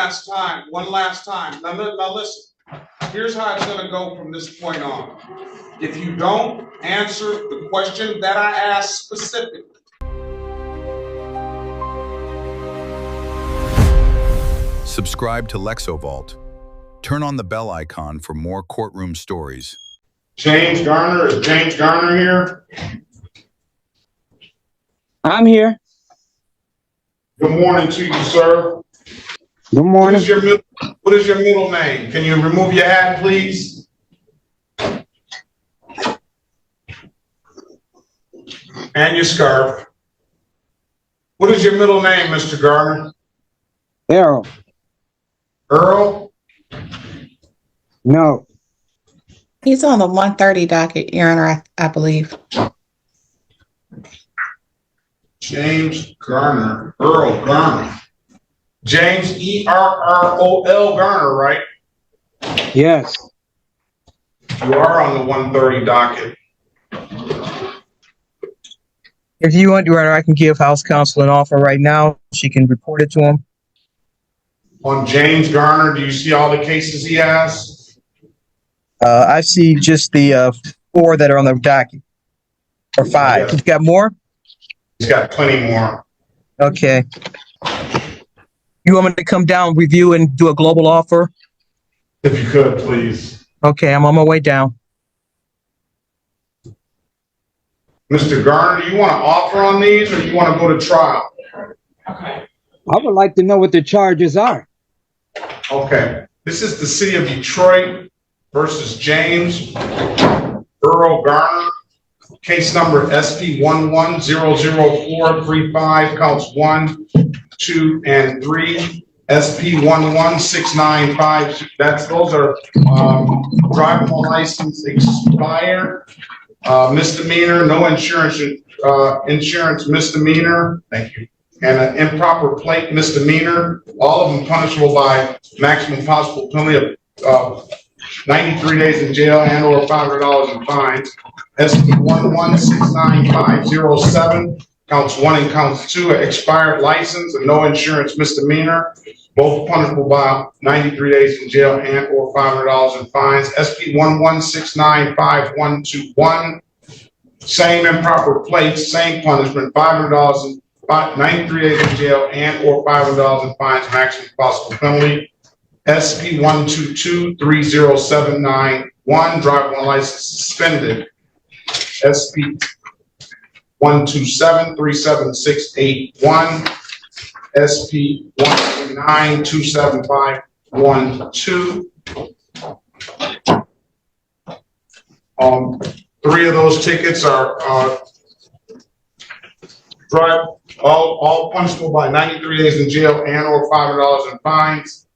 last time, one last time. Now listen, here's how it's gonna go from this point on. If you don't answer the question that I asked specifically. Subscribe to LexoVault. Turn on the bell icon for more courtroom stories. James Garner, is James Garner here? I'm here. Good morning to you, sir. Good morning. What is your middle name? Can you remove your hat, please? And your scarf. What is your middle name, Mr. Garner? Earl. Earl? No. He's on the 130 docket, Your Honor, I believe. James Garner. Earl Garner. James E-R-R-O-L Garner, right? Yes. You are on the 130 docket. If you want, Your Honor, I can give House Counsel an offer right now. She can report it to him. On James Garner, do you see all the cases he has? I see just the 4 that are on the docket. Or 5. Yes. You've got more? He's got plenty more. Okay. You want me to come down, review, and do a global offer? If you could, please. Okay, I'm on my way down. Mr. Garner, do you want to offer on these or do you want to go to trial? I would like to know what the charges are. Okay. This is the city of Detroit versus James Earl Garner. Case number SP 11000435, counts 1, 2, and 3. SP 11695. Those are driving license expired, misdemeanor, no insurance, insurance misdemeanor. Thank you. And an improper plate misdemeanor. All of them punishable by maximum possible penalty of 93 days in jail and or $500 in fines. SP 1169507, counts 1 and counts 2, expired license and no insurance misdemeanor, both punishable by 93 days in jail and or $500 in fines. SP 1169521, same improper plates, same punishment, $500 and 93 days in jail and or $500 in fines, maximum possible penalty. SP 1223079, driver license suspended. SP 1273761, SP 1292751. 3 of those tickets are all punishable by 93 days in jail and or $500 in fines.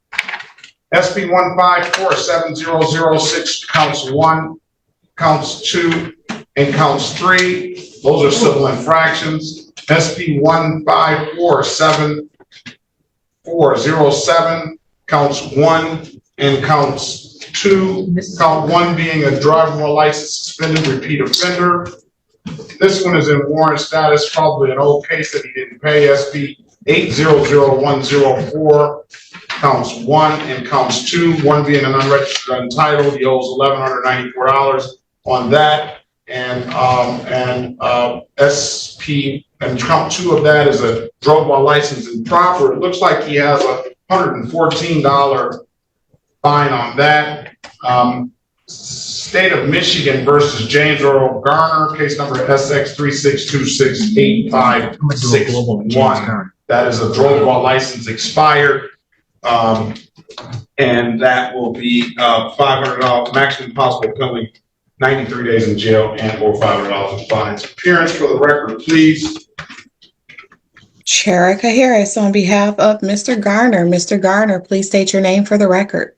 SP 1547006, counts 1, counts 2, and counts 3. Those are civil infractions. SP 1547407, counts 1 and counts 2. Count 1 being a driver while license suspended repeat offender. This one is in warrant status, probably an old case that he didn't pay. SP 800104, counts 1 and counts 2. 1 being an unregistered untitled. He owes $1,194 on that. And SP and count 2 of that is a drug while license improper. It looks like he has a $114 fine on that. State of Michigan versus James Earl Garner, case number SX 36268561. That is a drug while license expired. And that will be $500 maximum possible penalty, 93 days in jail and or $500 in fines. Appearance for the record, please. Sherika Harris on behalf of Mr. Garner. Mr. Garner, please state your name for the record.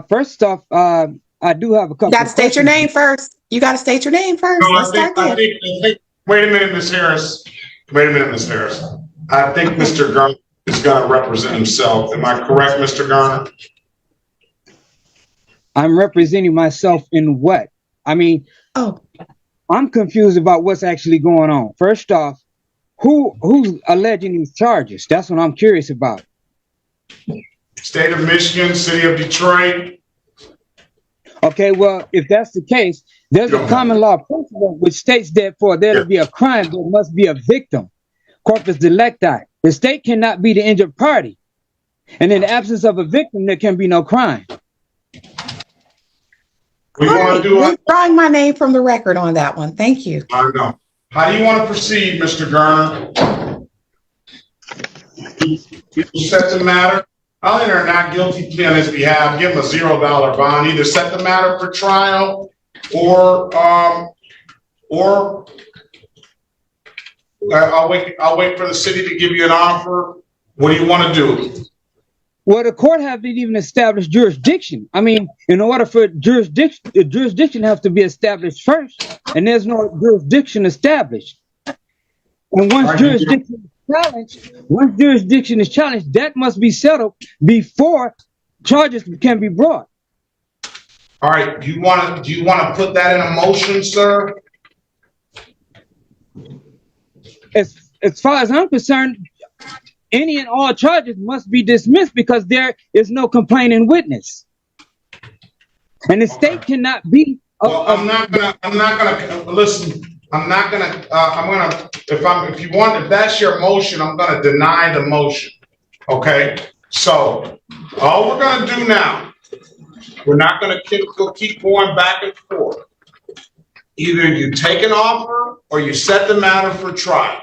First off, I do have a couple. You got to state your name first. You got to state your name first. No, Let's start there. Wait a minute, Ms. Harris. Wait a minute, Ms. Harris. I think Mr. Garner is going to represent himself. Am I correct, Mr. Garner? I'm representing myself in what? I mean, I'm confused about what's actually going on. First off, who's alleging these charges? That's what I'm curious about. State of Michigan, City of Detroit. Okay, well, if that's the case, there's a common law principle which states that for there to be a crime, there must be a victim. Corpus delicti. The state cannot be the injured party. And in the absence of a victim, there can be no crime. We want to do it. Withdrawing my name from the record on that one. Thank you. I know. How do you want to proceed, Mr. Garner? You set the matter. I'll enter a not guilty plea on his behalf. Give him a $0 bond. Either set the matter for trial or I'll wait for the city to give you an offer. What do you want to do? Well, the court haven't even established jurisdiction. I mean, in order for jurisdiction, the jurisdiction has to be established first, and there's no jurisdiction established. And once jurisdiction is challenged, that must be settled before charges can be brought. All right. Do you want to put that in a motion, sir? As far as I'm concerned, any and all charges must be dismissed because there is no complaining witness, and the state cannot be. I'm not gonna listen. If that's your motion, I'm gonna deny the motion. Okay. So all we're gonna do now, we're not gonna keep going back and forth. Either you take an offer or you set the matter for trial.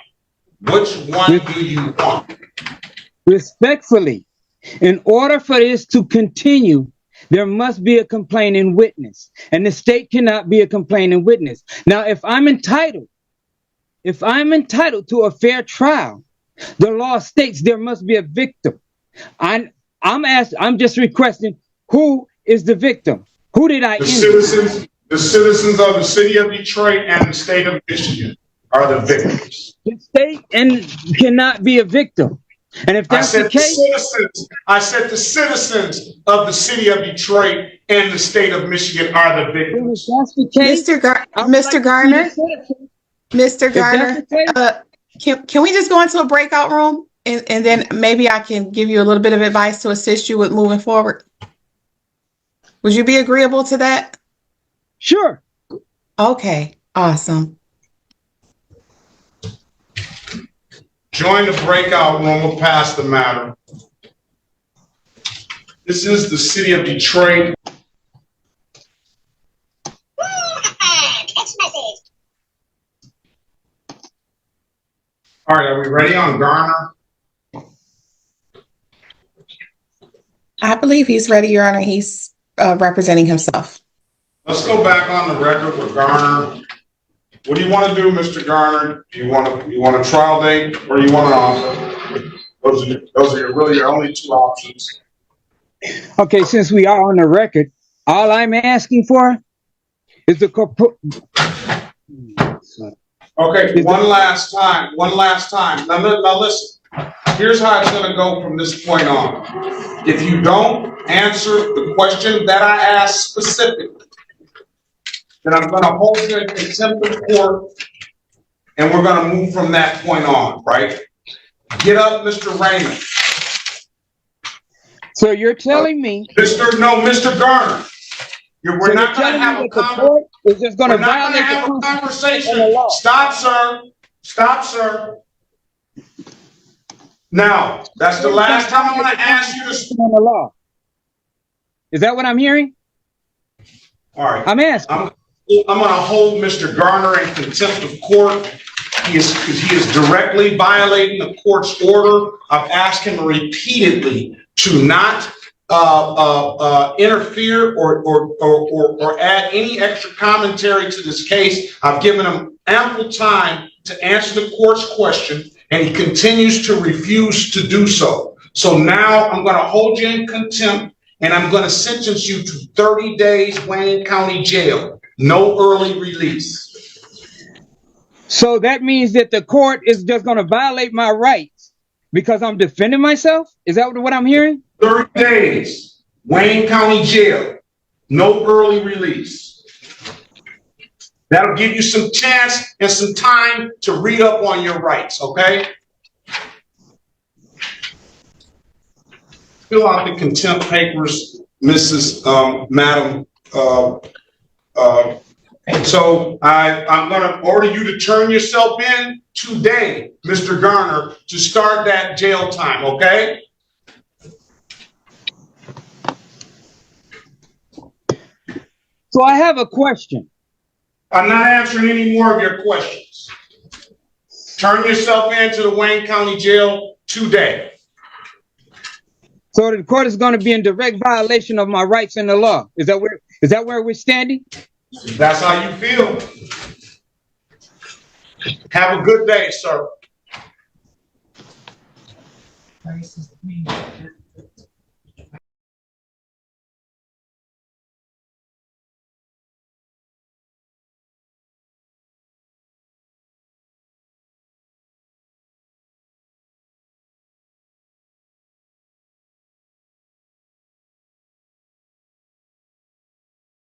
Which one do you want? Respectfully, in order for this to continue, there must be a complaining witness, and the state cannot be a complaining witness. Now, if I'm entitled to a fair trial, the law states there must be a victim. I'm just requesting, who is the victim? Who did I injure? The citizens of the city of Detroit and the state of Michigan are the victims. The state cannot be a victim. And if that's the case, I said the citizens of the city of Detroit and the state of Michigan are the victims. if that's the case, Mr. Garner, can we just go into a breakout room and then maybe I can give you a little bit of advice to assist you with moving forward? Would you be agreeable to that? Sure. Okay, awesome. Join the breakout room. We'll pass the matter. This is the city of Detroit. All right, are we ready on Garner? I believe he's ready, Your Honor. He's representing himself. Let's go back on the record with Garner. What do you want to do, Mr. Garner? Do you want a trial date or you want an offer? Those are really your only two options. Okay, since we are on the record, all I'm asking for is the Okay, one last time. Now listen. Here's how it's going to go from this point on. If you don't answer the question that I asked specifically, then I'm going to hold you in contempt of court, and we're going to move from that point on, right? Get up, Mr. Raymond. So you're telling me, Mr. Garner. We're not going to have a conversation. Stop, sir. Now, that's the last time I'm going to ask you to speak on the law. Is that what I'm hearing? All right. I'm asking. I'm going to hold Mr. Garner in contempt of court. He is directly violating the court's order. I've asked him repeatedly to not interfere or add any extra commentary to this case. I've given him ample time to answer the court's question, and he continues to refuse to do so. So now I'm going to hold you in contempt, and I'm going to sentence you to 30 days Wayne County Jail. No early release. So that means that the court is just going to violate my rights because I'm defending myself? Is that what I'm hearing? 30 days, Wayne County Jail. No early release. That'll give you some chance and some time to read up on your rights, okay? fill out the contempt papers, Mrs. Madam. So I'm gonna order you to turn yourself in today, Mr. Garner, to start that jail time, okay? So I have a question. I'm not answering any more of your questions. Turn yourself in to the Wayne County Jail today. So the court is going to be in direct violation of my rights in the law. Is that where we're standing? That's how you feel. Have a good day, sir.